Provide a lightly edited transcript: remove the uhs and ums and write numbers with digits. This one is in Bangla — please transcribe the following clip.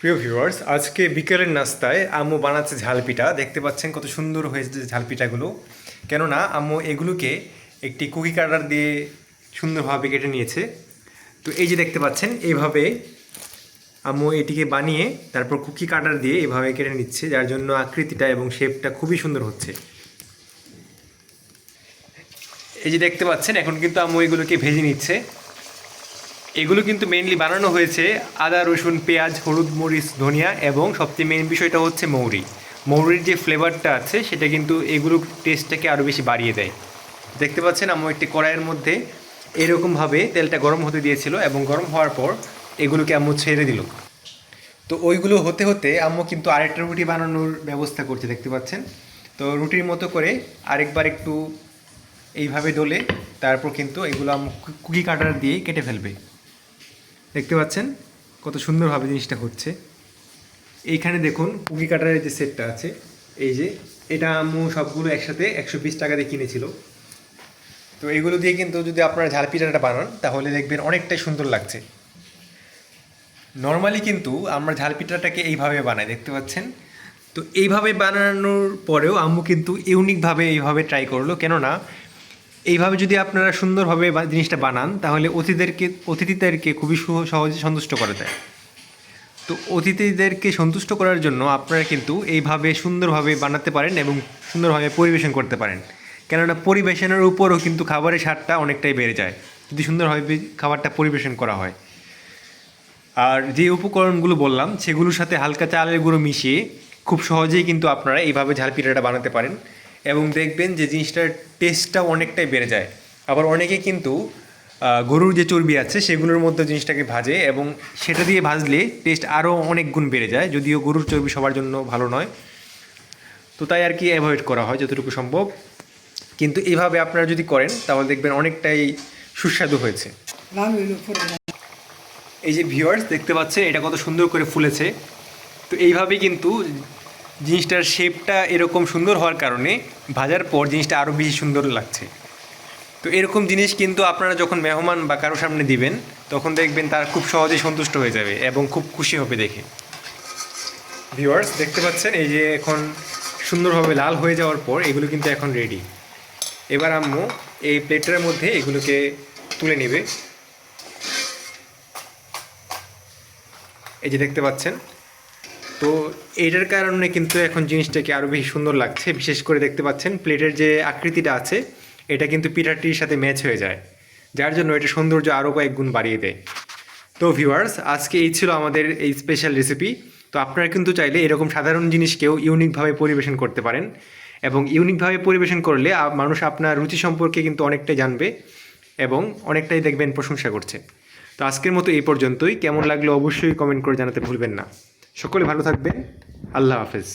প্রিয় ভিউয়ার্স, আজকে বিকেলের নাস্তায় আম্মু বানাচ্ছে ঝাল পিঠা। দেখতে পাচ্ছেন কত সুন্দর হয়েছে ঝাল পিঠাগুলো। কেননা আম্মু এগুলোকে একটি কুকি কাটার দিয়ে সুন্দরভাবে কেটে নিয়েছে। তো এই যে দেখতে পাচ্ছেন এইভাবে আম্মু এটিকে বানিয়ে তারপর কুকি কাটার দিয়ে এভাবে কেটে নিচ্ছে, যার জন্য আকৃতিটা এবং শেপটা খুবই সুন্দর হচ্ছে। এই যে দেখতে পাচ্ছেন এখন কিন্তু আম্মু এগুলোকে ভেজে নিচ্ছে। এগুলো কিন্তু মেইনলি বানানো হয়েছে আদা, রসুন, পেঁয়াজ, হলুদ, মরিচ, ধনিয়া এবং সবচেয়ে মেইন বিষয়টা হচ্ছে মৌরি। মৌরির যে ফ্লেভারটা আছে সেটা কিন্তু এগুলো টেস্টটাকে আরও বেশি বাড়িয়ে দেয়। দেখতে পাচ্ছেন আম্মু একটি কড়াইয়ের মধ্যে এরকমভাবে তেলটা গরম হতে দিয়েছিল এবং গরম হওয়ার পর এগুলোকে আম্মু ছেড়ে দিল। তো ওইগুলো হতে হতে আম্মু কিন্তু আরেকটা রুটি বানানোর ব্যবস্থা করছে, দেখতে পাচ্ছেন। তো রুটির মতো করে আরেকবার একটু এইভাবে ডলে তারপর কিন্তু এগুলো আম্মু কুকি কাটার দিয়ে কেটে ফেলবে। দেখতে পাচ্ছেন কত সুন্দরভাবে জিনিসটা হচ্ছে। এইখানে দেখুন কুকি কাটারের যে সেটটা আছে, এই যে এটা আম্মু সবগুলো একসাথে 120 টাকা দিয়ে কিনেছিল। তো এগুলো দিয়ে কিন্তু যদি আপনারা ঝাল পিঠাটা বানান তাহলে দেখবেন অনেকটাই সুন্দর লাগছে। নর্মালি কিন্তু আমরা ঝাল পিঠাটাকে এইভাবে বানাই, দেখতে পাচ্ছেন। তো এইভাবে বানানোর পরেও আম্মু কিন্তু ইউনিকভাবে এইভাবে ট্রাই করলো। কেননা এইভাবে যদি আপনারা সুন্দরভাবে জিনিসটা বানান তাহলে অতিথিদেরকে খুবই সহজে সন্তুষ্ট করা যায়। তো অতিথিদেরকে সন্তুষ্ট করার জন্য আপনারা কিন্তু এইভাবে সুন্দরভাবে বানাতে পারেন এবং সুন্দরভাবে পরিবেশন করতে পারেন। কেননা পরিবেশনের উপরও কিন্তু খাবারের স্বাদটা অনেকটাই বেড়ে যায় যদি সুন্দরভাবে খাবারটা পরিবেশন করা হয়। আর যে উপকরণগুলো বললাম সেগুলোর সাথে হালকা চালের গুঁড়ো মিশিয়ে খুব সহজেই কিন্তু আপনারা এইভাবে ঝাল পিঠাটা বানাতে পারেন এবং দেখবেন যে জিনিসটার টেস্টটা অনেকটাই বেড়ে যায়। আবার অনেকে কিন্তু গরুর যে চর্বি আছে সেগুলোর মধ্যে জিনিসটাকে ভাজে এবং সেটা দিয়ে ভাজলে টেস্ট আরও অনেক গুণ বেড়ে যায়, যদিও গরুর চর্বি সবার জন্য ভালো নয়। তো তাই আর কি অ্যাভয়েড করা হয় যতটুকু সম্ভব। কিন্তু এইভাবে আপনারা যদি করেন তাহলে দেখবেন অনেকটাই সুস্বাদু হয়েছে। এই যে ভিউয়ার্স দেখতে পাচ্ছেন এটা কত সুন্দর করে ফুলেছে। তো এইভাবেই কিন্তু জিনিসটার শেপটা এরকম সুন্দর হওয়ার কারণে ভাজার পর জিনিসটা আরও বেশি সুন্দর লাগছে। তো এরকম জিনিস কিন্তু আপনারা যখন মেহমান বা কারো সামনে দিবেন তখন দেখবেন তার খুব সহজেই সন্তুষ্ট হয়ে যাবে এবং খুব খুশি হবে দেখে। ভিউয়ার্স দেখতে পাচ্ছেন এই যে এখন সুন্দরভাবে লাল হয়ে যাওয়ার পর এগুলো কিন্তু এখন রেডি। এবার আম্মু এই প্লেটের মধ্যে এগুলোকে তুলে নেবে। এই যে দেখতে পাচ্ছেন। তো এইটার কারণে কিন্তু এখন জিনিসটাকে আরও বেশি সুন্দর লাগছে। বিশেষ করে দেখতে পাচ্ছেন প্লেটের যে আকৃতিটা আছে এটা কিন্তু পিঠাটির সাথে ম্যাচ হয়ে যায়, যার জন্য এটা সৌন্দর্য আরও কয়েক গুণ বাড়িয়ে দেয়। তো ভিউয়ার্স আজকে এই ছিল আমাদের এই স্পেশাল রেসিপি। তো আপনারা কিন্তু চাইলে এরকম সাধারণ জিনিসকেও ইউনিকভাবে পরিবেশন করতে পারেন এবং ইউনিকভাবে পরিবেশন করলে মানুষ আপনার রুচি সম্পর্কে কিন্তু অনেকটাই জানবে এবং অনেকটাই দেখবেন প্রশংসা করছে। তো আজকের মতো এই পর্যন্তই। কেমন লাগলো অবশ্যই কমেন্ট করে জানাতে ভুলবেন না। সকলে ভালো থাকবেন। আল্লাহ হাফেজ।